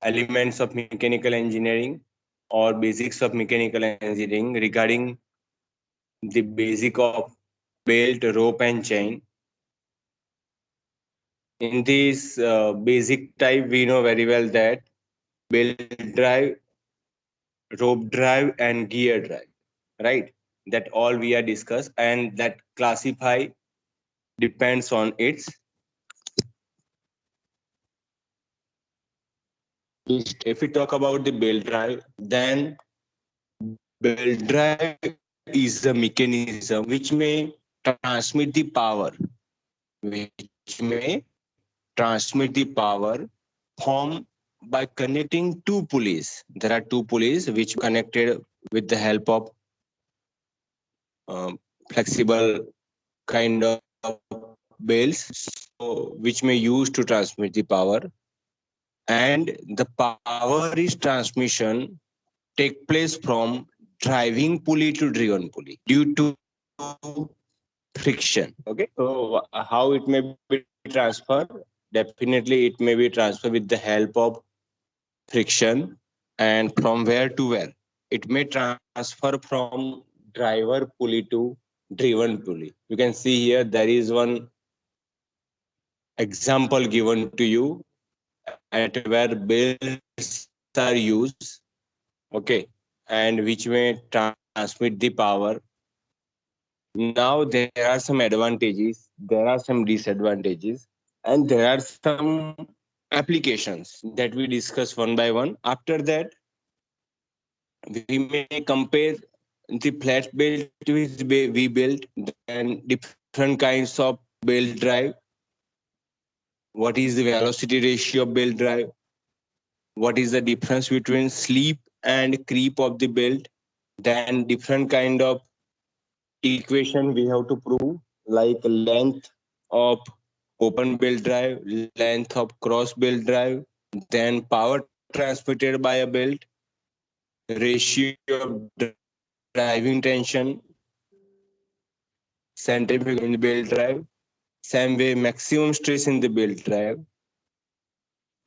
elements of mechanical engineering or basics of mechanical engineering regarding the basic of belt, rope and chain. In this basic type, we know very well that belt drive, rope drive and gear drive, right? That all we are discussed, and that classify depends on its if we talk about the belt drive, then belt drive is a mechanism which may transmit the power, which may transmit the power from by connecting two pulleys. There are two pulleys which connected with the help of flexible kind of belts, so which may use to transmit the power, and the power is transmission take place from driving pulley to driven pulley due to friction. Okay, so how it may be transferred? Definitely, it may be transferred with the help of friction, and from where to where? It may transfer from driver pulley to driven pulley. You can see here there is one example given to you at where belts are used, okay, and which may transmit the power. Now there are some advantages, there are some disadvantages, and there are some applications that we discuss one by one. After that, we may compare the flat belt which we built, then different kinds of belt drive. What is the velocity ratio of belt drive? What is the difference between sleep and creep of the belt? Then different kind of equation we have to prove, like length of open belt drive, length of cross belt drive, then power transmitted by a belt, ratio of driving tension, centrifugal in the belt drive, same way maximum stress in the belt drive,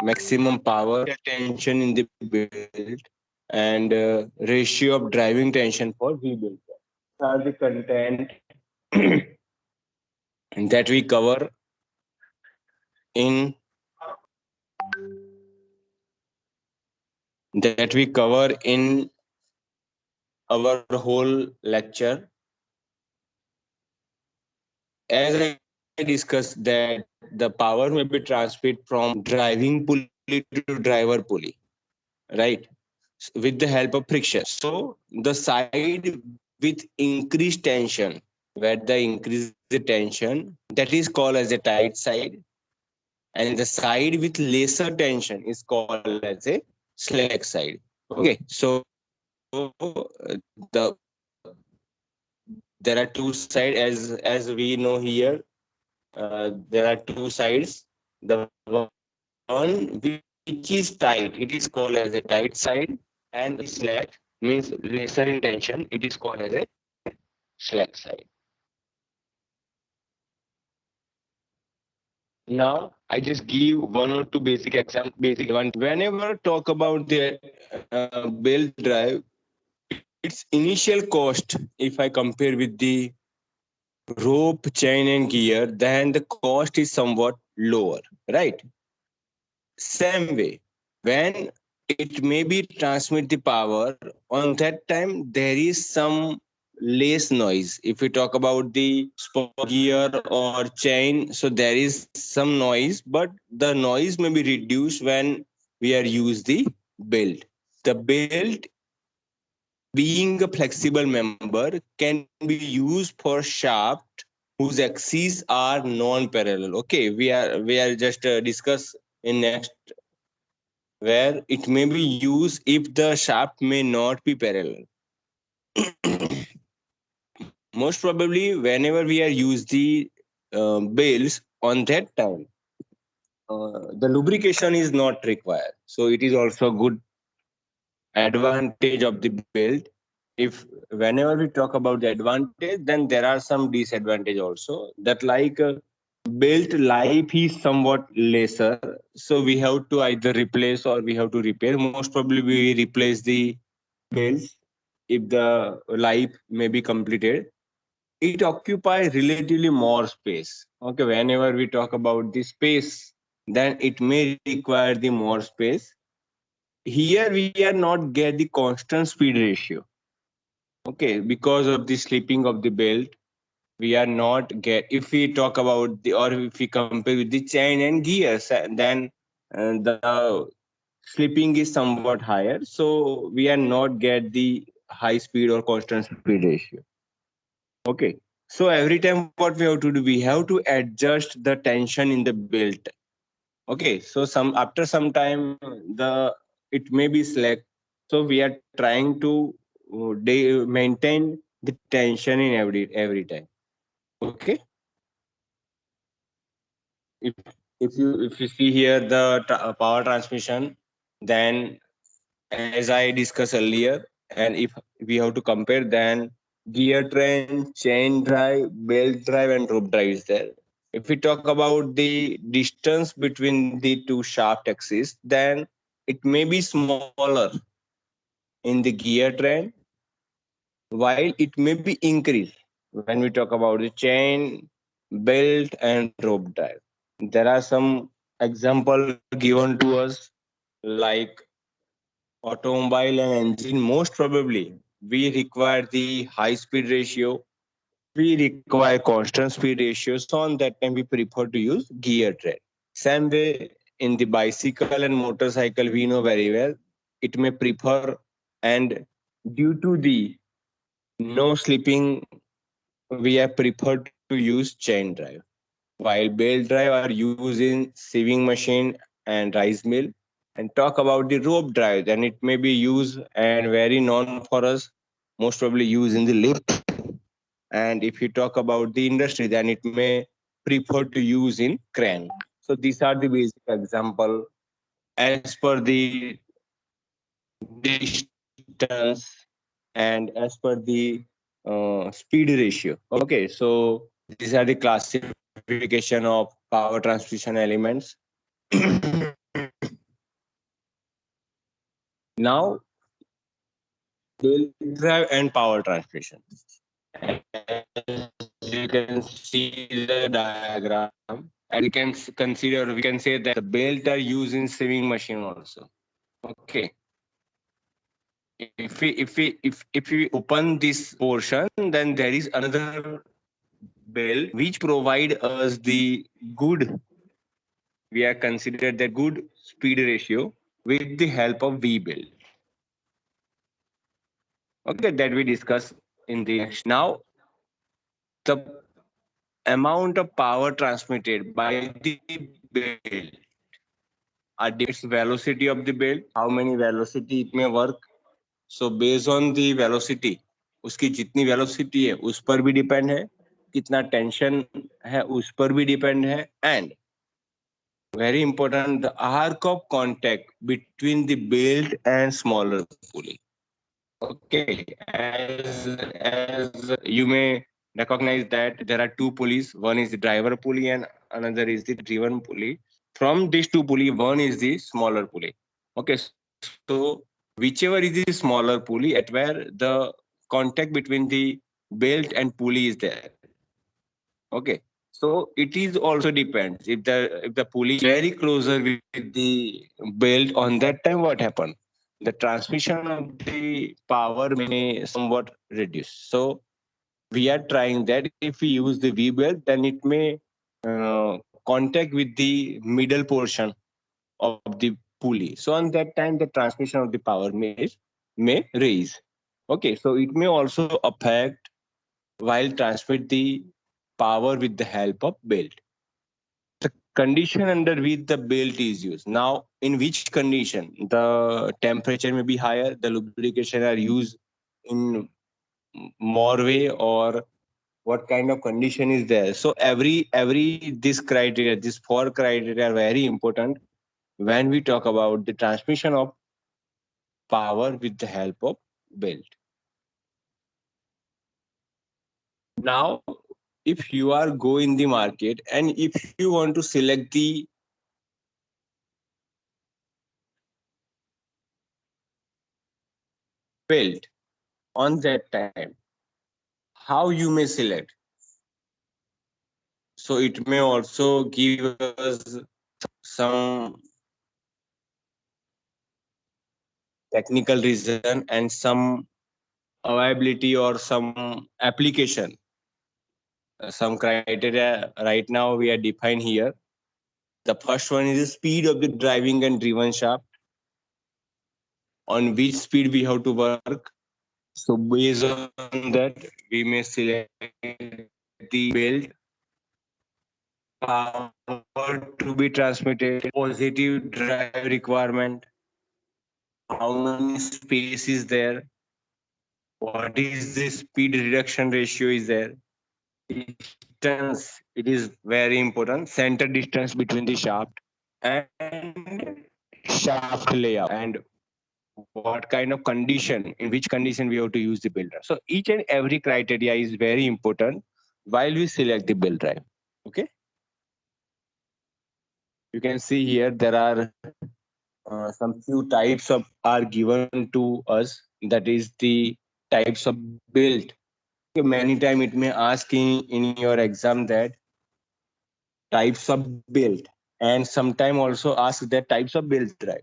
maximum power tension in the belt, and ratio of driving tension for V belt. These are the content that we cover in our whole lecture. As I discussed that the power may be transferred from driving pulley to driver pulley, right? With the help of friction. So the side with increased tension, where the increase the tension, that is called as a tight side, and the side with lesser tension is called as a slack side. Okay, so the there are two sides as we know here. There are two sides. The one which is tight, it is called as a tight side, and the slack means lesser in tension, it is called as a slack side. Now I just give one or two basic example, basic advantage. Whenever talk about the belt drive, its initial cost, if I compare with the rope, chain, and gear, then the cost is somewhat lower, right? Same way, when it may be transmit the power, on that time there is some less noise. If we talk about the gear or chain, so there is some noise, but the noise may be reduced when we are use the belt. The belt, being a flexible member, can be used for shaft whose axes are non-parallel. Okay, we are just discuss in next, where it may be used if the shaft may not be parallel. Most probably, whenever we are use the bales on that time, the lubrication is not required. So it is also a good advantage of the belt. If whenever we talk about the advantage, then there are some disadvantage also. That like belt life is somewhat lesser, so we have to either replace or we have to repair. Most probably we replace the belts if the life may be completed. It occupies relatively more space. Okay, whenever we talk about the space, then it may require the more space. Here we are not get the constant speed ratio. Okay, because of the slipping of the belt, we are not get. If we talk about the, or if we compare with the chain and gears, then the slipping is somewhat higher. So we are not get the high speed or constant speed ratio. Okay. So every time what we have to do, we have to adjust the tension in the belt. Okay. So some after some time the it may be slack. So we are trying to maintain the tension in every time. Okay. If if you see here the power transmission, then as I discussed earlier, and if we have to compare, then gear train, chain drive, belt drive, and rope drive is there. If we talk about the distance between the two shaft axes, then it may be smaller in the gear train, while it may be increased when we talk about the chain, belt, and rope drive. There are some example given to us like automobile and engine. Most probably we require the high speed ratio, we require constant speed ratio, so on that time we prefer to use gear train. Same way in the bicycle and motorcycle, we know very well it may prefer, and due to the no slipping, we are preferred to use chain drive, while belt drive are used in sieving machine and rice mill. And talk about the rope drive, then it may be used and very known for us, most probably used in the lift. And if you talk about the industry, then it may prefer to use in crane. So these are the basic example as per the distance and as per the speed ratio. Okay, so these are the classification of power transmission elements. Now, belt drive and power transmission. As you can see the diagram, and we can consider, we can say that the belt are used in sewing machine also. Okay. If we open this portion, then there is another belt which provide us the good, we are considered the good speed ratio with the help of V belt. Okay, that we discuss in the next. Now, the amount of power transmitted by the belt are its velocity of the belt, how many velocity it may work. So based on the velocity, उसकी जितनी velocity है उस पर भी depend है, कितना tension है उस पर भी depend है, and very important, the arc of contact between the belt and smaller pulley. Okay, as you may recognize that there are two pulleys. One is the driver pulley and another is the driven pulley. From these two pulley, one is the smaller pulley. Okay, so whichever is the smaller pulley, at where the contact between the belt and pulley is there. Okay, so it is also depends if the pulley is very closer with the belt, on that time what happen, the transmission of the power may somewhat reduce. So we are trying that if we use the V belt, then it may contact with the middle portion of the pulley. So on that time, the transmission of the power may raise. Okay, so it may also affect while transmit the power with the help of belt. The condition under which the belt is used. Now, in which condition the temperature may be higher, the lubrication are used in more way, or what kind of condition is there. So every this criteria, these four criteria are very important when we talk about the transmission of power with the help of belt. Now, if you are go in the market and if you want to select the belt on that time, how you may select? So it may also give us some technical reason and some availability or some application, some criteria right now we are defined here. The first one is the speed of the driving and driven shaft, on which speed we have to work. So based on that, we may select the belt, power to be transmitted, positive drive requirement, how many space is there, what is the speed reduction ratio is there, distance, it is very important, center distance between the shaft and shaft layout, and what kind of condition, in which condition we have to use the belt drive. So each and every criteria is very important while we select the belt drive. Okay, you can see here there are some few types of are given to us, that is the types of belt. Okay, many time it may ask in your exam that types of belt, and sometime also ask that types of belt drive.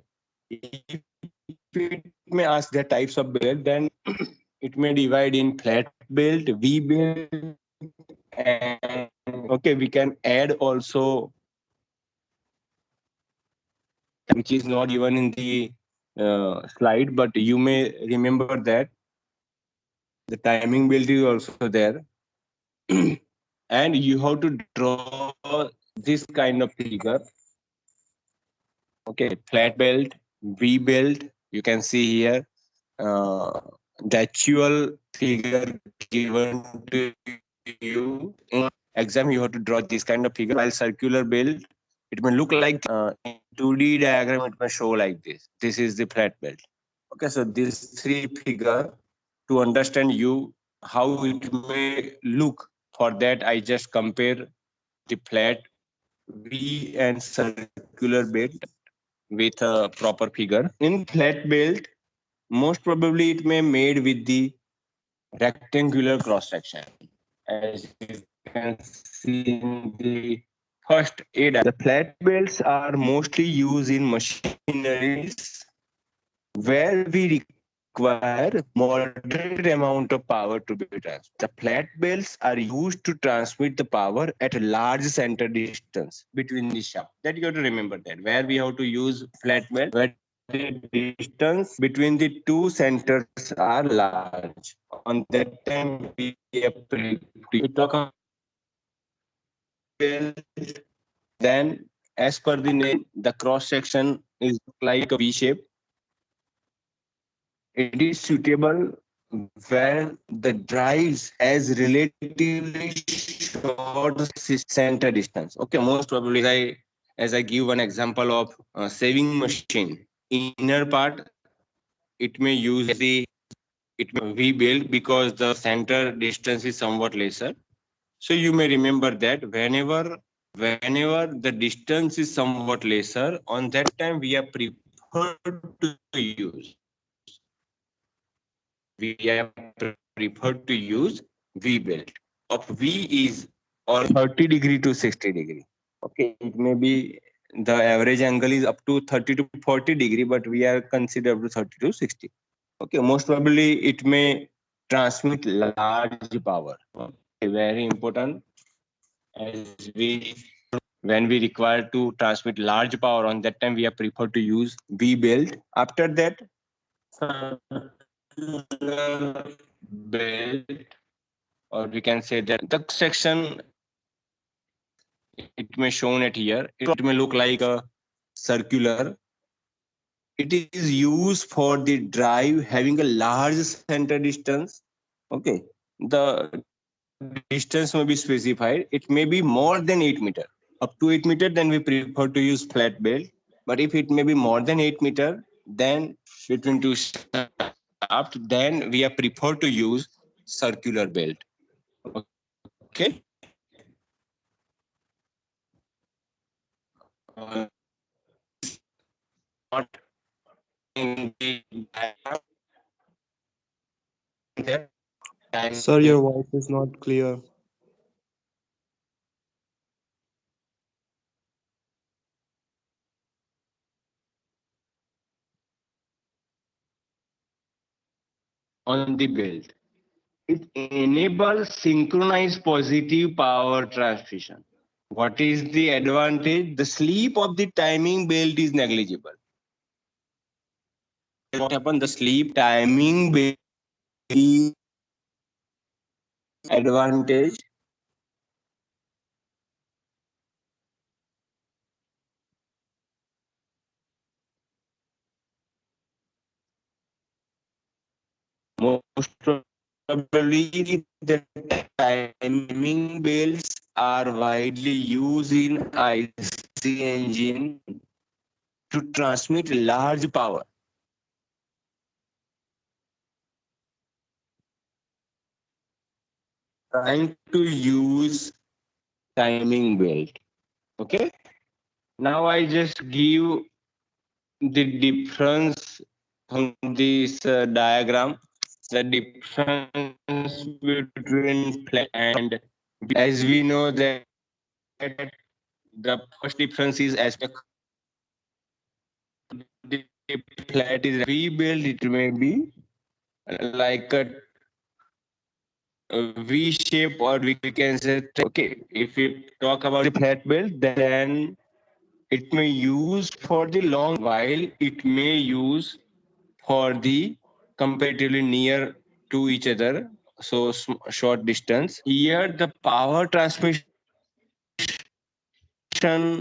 If it may ask the types of belt, then it may divide in flat belt, V belt, and okay, we can add also, which is not given in the slide, but you may remember that the timing belt is also there. And you have to draw this kind of figure. Okay, flat belt, V belt, you can see here the actual figure given to you in exam. You have to draw this kind of figure, while circular belt, it may look like in 2D diagram, it may show like this. This is the flat belt. Okay, so these three figure, to understand you how it may look, for that I just compare the flat V and circular belt with a proper figure. In flat belt, most probably it may made with the rectangular cross section, as you can see in the first A diagram. The flat belts are mostly used in machineries where we require moderate amount of power to be transmitted. The flat belts are used to transmit the power at a large center distance between the shaft. That you have to remember, that where we have to use flat belt, where the distance between the two centers are large. On that time, we talk about belt. Then, as per the name, the cross section is like a V shape. It is suitable where the drives has relatively short center distance. Okay, most probably as I give one example of saving machine, inner part it may use the it may V build because the center distance is somewhat lesser. So you may remember that whenever the distance is somewhat lesser, on that time we are preferred to use V belt. Of V is or 30 degree to 60 degree. Okay, it may be the average angle is up to 30 to 40 degree, but we are considered up to 30 to 60. Okay, most probably it may transmit large power. Okay, very important, as we when we require to transmit large power, on that time we are preferred to use V belt. After that, belt, or we can say that the section, it may shown it here, it may look like a circular. It is used for the drive having a large center distance. Okay, the distance may be specified, it may be more than 8 meter. Up to 8 meter, then we prefer to use flat belt. But if it may be more than 8 meter, then between two shaft, then we are preferred to use circular belt. Okay. not in the time Sir, your voice is not clear. on the belt. It enables synchronized positive power transmission. What is the advantage? The sleep of the timing belt is negligible. What happened? The sleep timing belt is advantage. Most probably, the timing belts are widely used in IC engine to transmit large power. Trying to use timing belt. Okay. Now I just give the difference from this diagram. The difference between and as we know that the first difference is aspect. The flat is we build it may be like a V shape, or we can say okay. If we talk about the flat build, then it may use for the long while it may use for the comparatively near to each other, so short distance. Here the power transmission,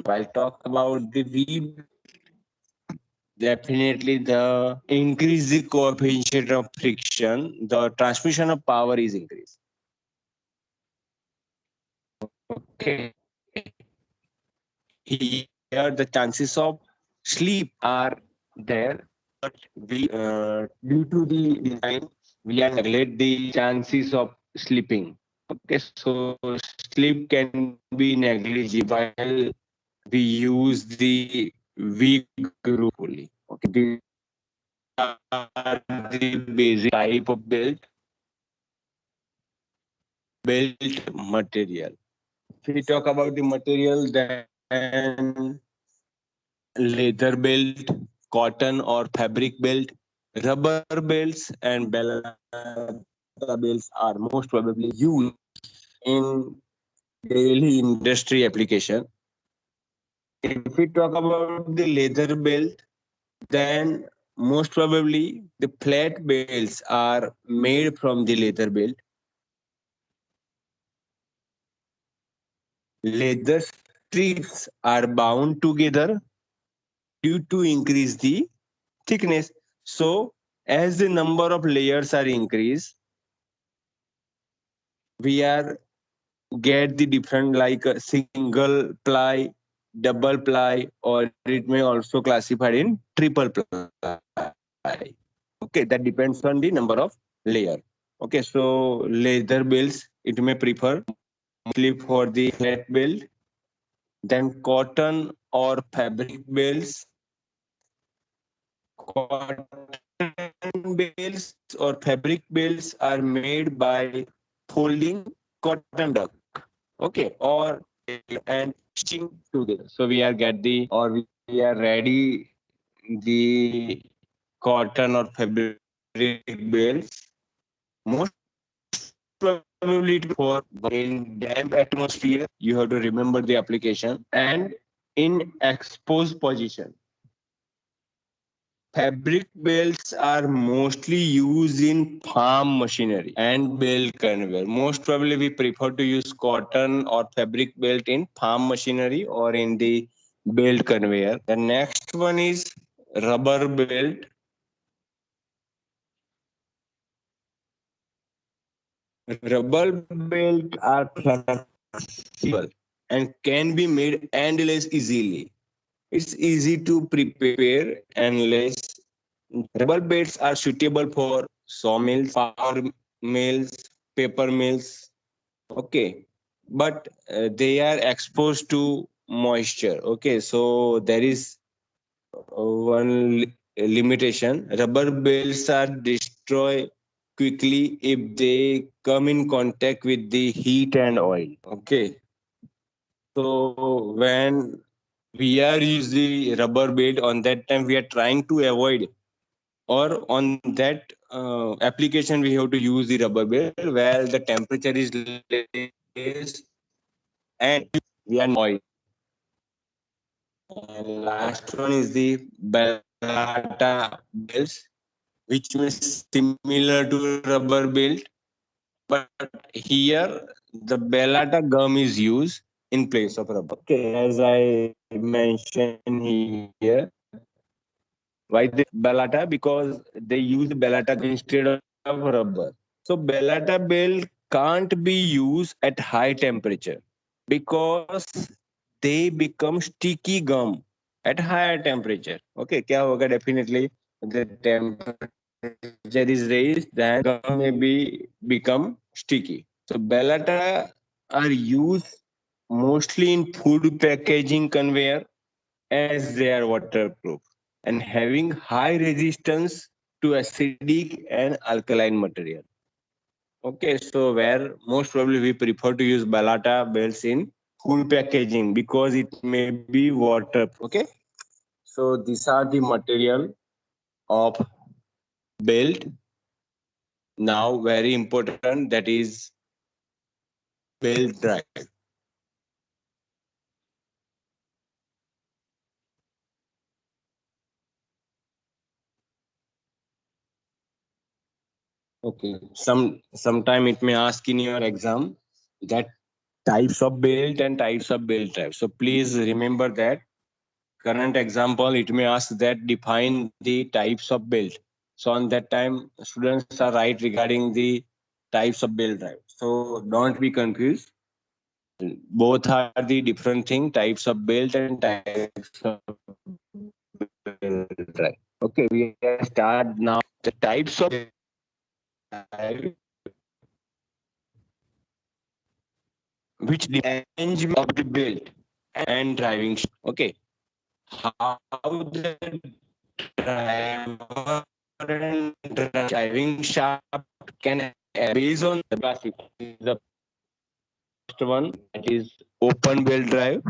while talk about the V, definitely the increase the coefficient of friction, the transmission of power is increased. Okay. Here the chances of sleep are there, but due to the design, we are neglect the chances of sleeping. Okay, so sleep can be negligible while we use the weak group only. Okay, these are the basic type of belt material. If we talk about the material, then leather belt, cotton or fabric belt, rubber belts, and balaclava belts are most probably used in daily industry application. If we talk about the leather belt, then most probably the flat belts are made from the leather belt. Leather strips are bound together due to increase the thickness. So as the number of layers are increased, we are get the different like a single ply, double ply, or it may also classified in triple ply. Okay, that depends on the number of layer. Okay, so leather belts it may prefer mostly for the flat belt. Then cotton or fabric belts. Cotton belts or fabric belts are made by folding cotton duck. Okay, or and stitching together. So we are get the or we are ready the cotton or fabric belts. Most probably it will be for in damp atmosphere. You have to remember the application and in exposed position. Fabric belts are mostly used in farm machinery and belt conveyor. Most probably, we prefer to use cotton or fabric belt in farm machinery or in the belt conveyor. The next one is rubber belt. Rubber belt are flexible and can be made endless easily. It's easy to prepare and less. Rubber belts are suitable for sawmills, power mills, paper mills. Okay, but they are exposed to moisture. Okay, so there is one limitation. Rubber belts are destroyed quickly if they come in contact with the heat and oil. Okay, so when we are using rubber belt, on that time we are trying to avoid, or on that application we have to use the rubber belt where the temperature is less and we are oil. And last one is the Bellata belts, which is similar to rubber belt, but here the Bellata gum is used in place of rubber. Okay, as I mentioned here, why the Bellata? Because they use Bellata gum instead of rubber. So Bellata belt can't be used at high temperature because they become sticky gum at higher temperature. Okay, क्या होगा? Definitely the temperature is raised, then gum may be become sticky. So Bellata are used mostly in food packaging conveyor as they are waterproof and having high resistance to acidic and alkaline material. Okay, so where most probably we prefer to use Balata belts in food packaging because it may be waterproof. Okay, so these are the material of belt. Now, very important, that is belt drive. Okay, sometime it may ask in your exam that types of belt and types of belt drive. So please remember that current example it may ask that define the types of belt. So on that time students are right regarding the types of belt drive. So don't be confused. Both are the different thing, types of belt and types of belt drive. Okay, we start now the types of drive which the arrangement of the belt and driving. Okay, how the driver and driving shaft can based on the classic. The first one, that is open wheel drive.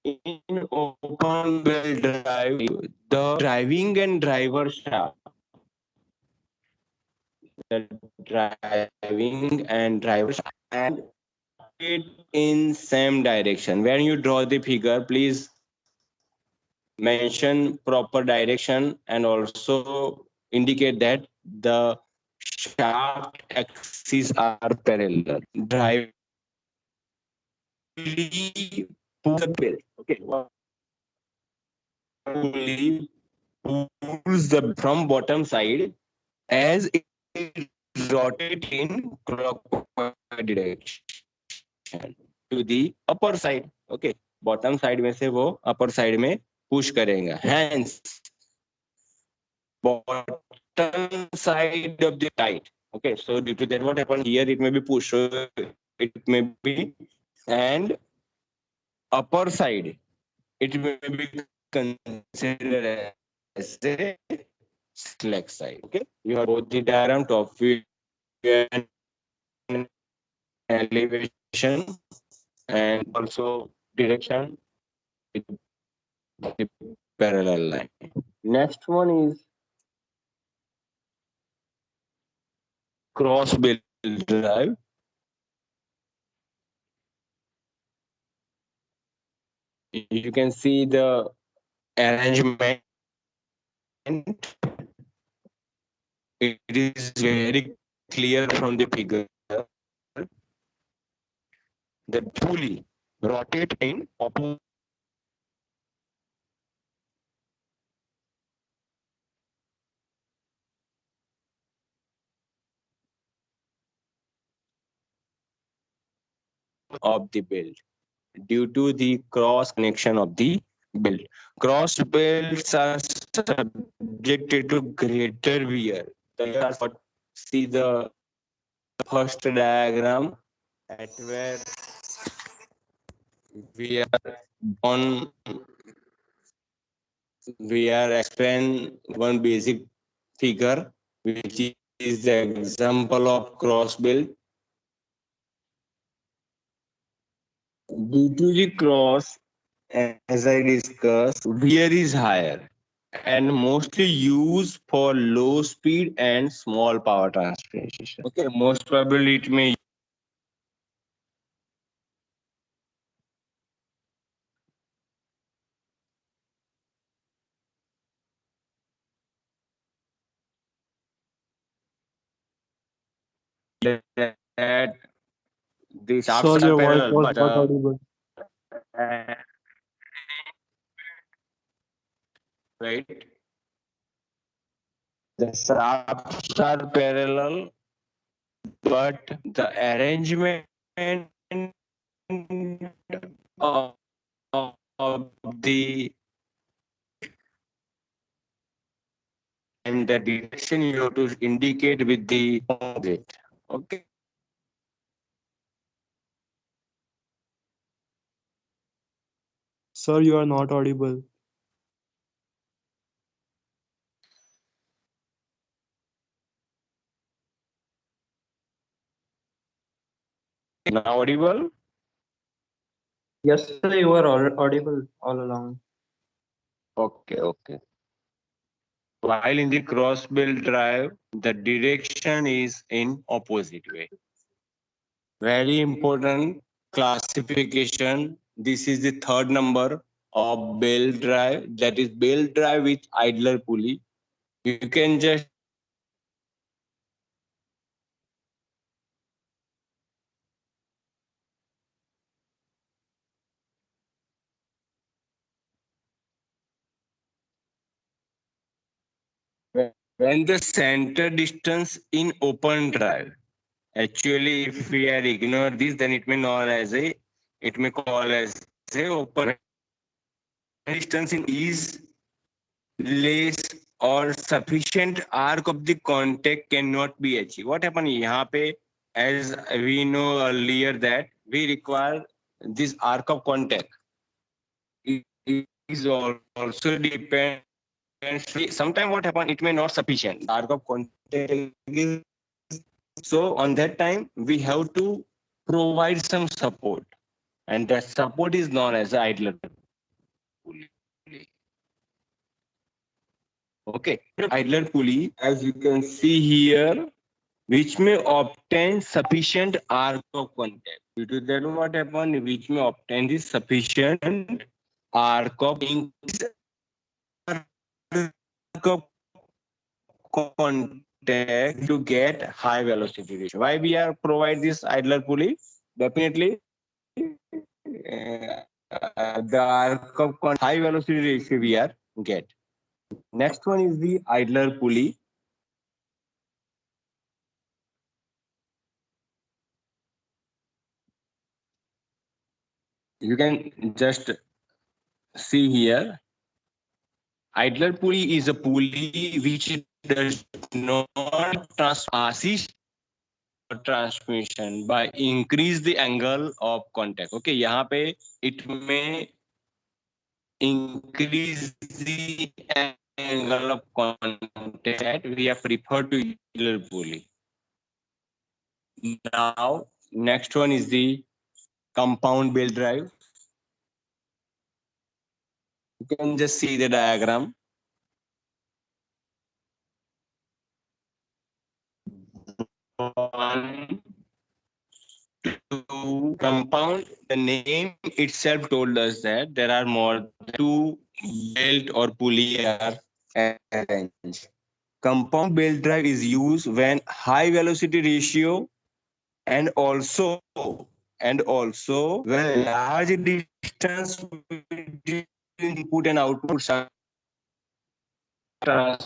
In open wheel drive, the driving and driver shaft, the driving and driver shaft, and it in same direction. When you draw the figure, please mention proper direction and also indicate that the shaft axes are parallel. Driver pulley pulls the belt. Okay, pulley pulls the from bottom side as it rotates in clockwise direction to the upper side. Okay, bottom side में से वो upper side में push करेगा. Hence, bottom side of the tight. Okay, so due to that, what happened here? It may be push, so it may be, and upper side, it may be considered as a slack side. Okay, you have both the diagram, top view and elevation, and also direction with the parallel line. Next one is cross bill drive. You can see the arrangement. It is very clear from the figure. The pulley rotate in opposite of the belt due to the cross connection of the belt. Cross belts are subjected to greater wear. That's what see the first diagram at where we are on we are explain one basic figure, which is the example of cross build. Due to the cross, as I discussed, wear is higher and mostly used for low speed and small power transmission. Okay, most probably it may that the shafts Sir, are your voice parallel, was but not audible. uh, right, the shafts are parallel, but the arrangement of the and the direction you have to indicate with the opposite. Okay. Sir, you are not audible. Now audible. Yes, sir, you are audible all along. Okay. Okay. While in the cross build drive, the direction is in opposite way. Very important classification. This is the third number of belt drive. That is belt drive with idler pulley. You can just when the center distance in open drive. Actually, if we are ignore this, then it may known as a it may call as a open distance in is less or sufficient arc of the contact cannot be achieved. What happened यहाँ पे as we know earlier that we require this arc of contact is also depends. Sometimes what happen it may not sufficient. The arc of contact is so on that time we have to provide some support, and that support is known as idler pulley. Okay, idler pulley, as you can see here, which may obtain sufficient arc of contact. Due to that, what happened? Which may obtain the sufficient arc of contact to get high velocity ratio. Why we are provide this idler pulley? Definitely, the arc of high velocity ratio we are get. Next one is the idler pulley. You can just see here. Idler pulley is a pulley which does not assist transmission by increase the angle of contact. Okay, यहाँ पे it may increase the angle of contact. We have preferred to idler pulley. Now, next one is the compound belt drive. You can just see the diagram. One, two, compound. The name itself told us that there are more than two belt or pulley are arranged. Compound belt drive is used when high velocity ratio and also when large distance between input and output transfer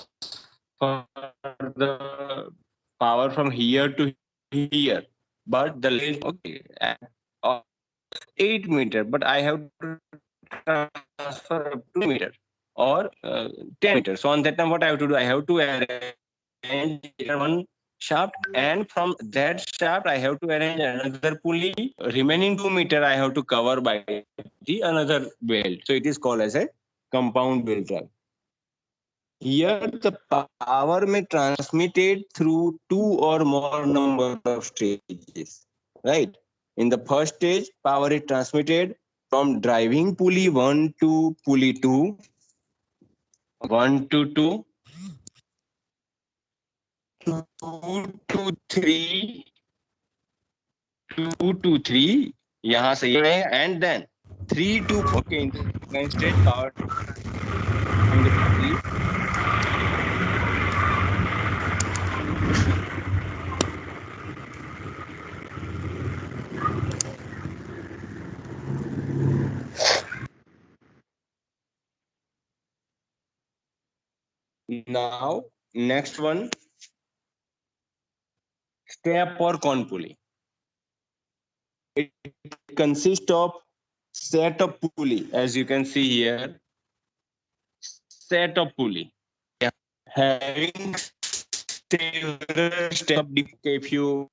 the power from here to here, but the length okay uh, 8 meter, but I have to transfer up to meter or 10 meters. So on that time, what I have to do, I have to arrange one shaft, and from that shaft I have to arrange another pulley. Remaining 2 meter I have to cover by the another belt. So it is called as a compound belt drive. Here the power may transmitted through two or more number of stages. Right. In the first stage, power is transmitted from driving pulley 1 to pulley 2, 1 to 2, 2 to 3, 2 to 3, यहाँ से ये है, and then 3 to, okay, in the second stage power from the pulley. Now next one, step or con pulley. It consists of set of pulley, as you can see here, set of pulley having several steps. If you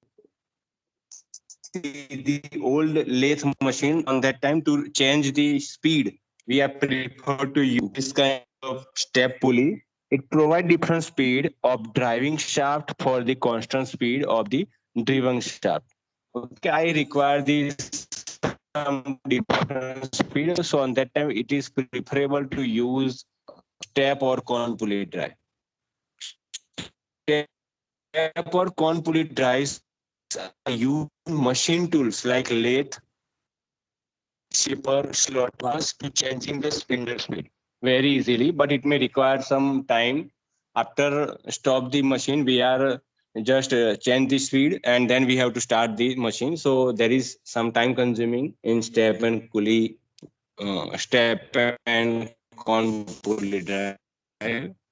see the old lathe machine on that time, to change the speed, we are preferred to use this kind of step pulley. It provides different speed of driving shaft for the constant speed of the driven shaft. Okay, I require this some different speed, so on that time it is preferable to use step or con pulley drive. Step or con pulley drives use machine tools like lathe, shipper, slot bus to changing the spindle speed very easily, but it may require some time. After stop the machine, we are just change the speed and then we have to start the machine. So there is some time consuming in step and pulley, step and con pulley drive.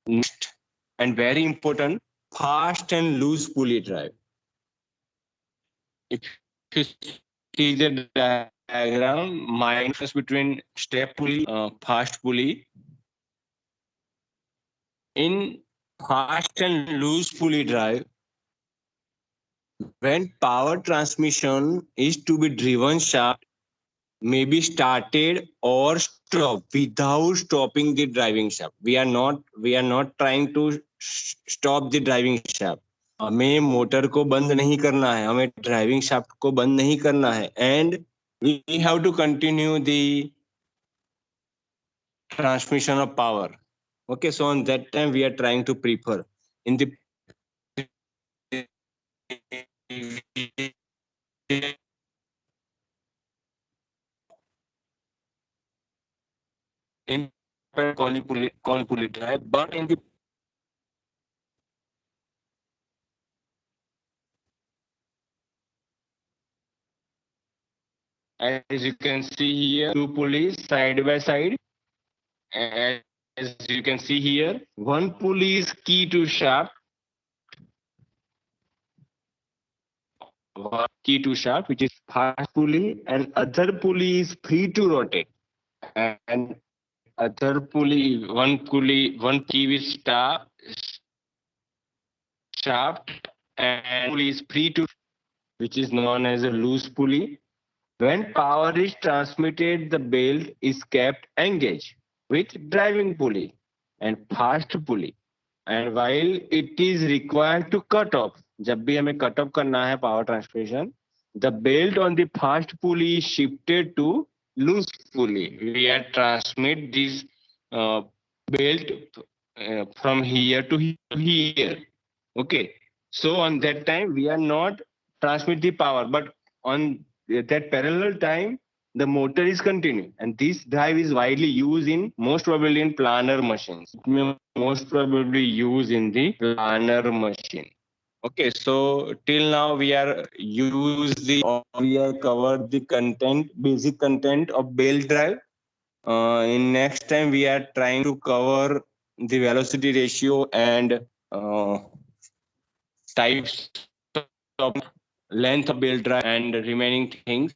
Next, and very important, fast and loose pulley drive. If you see the diagram, difference between step pulley, fast pulley. In fast and loose pulley drive, when power transmission is to be driven, shaft may be started or stopped without stopping the driving shaft. We are not trying to stop the driving shaft. हमें motor को बंद नहीं करना है, हमें driving shaft को बंद नहीं करना है, and we have to continue the transmission of power. Okay, so on that time we are trying to prefer in the in pulley drive, but in the as you can see here, two pulleys side by side. As you can see here, one pulley is key to shaft, which is fast pulley, and other pulley is free to rotate. And other pulley, one key with shaft, and pulley is free to, which is known as a loose pulley. When power is transmitted, the belt is kept engaged with driving pulley and fast pulley. And while it is required to cut off, जब भी हमें cut off करना है power transmission, the belt on the fast pulley is shifted to loose pulley. We are transmit this belt from here to here. Okay, so on that time we are not transmit the power, but on that parallel time the motor is continuing, and this drive is widely used in most probably in planer machines. Most probably used in the planer machine. Okay, so till now we are covered the content, basic content of belt drive. In next time we are trying to cover the velocity ratio and types of length of belt drive and remaining things.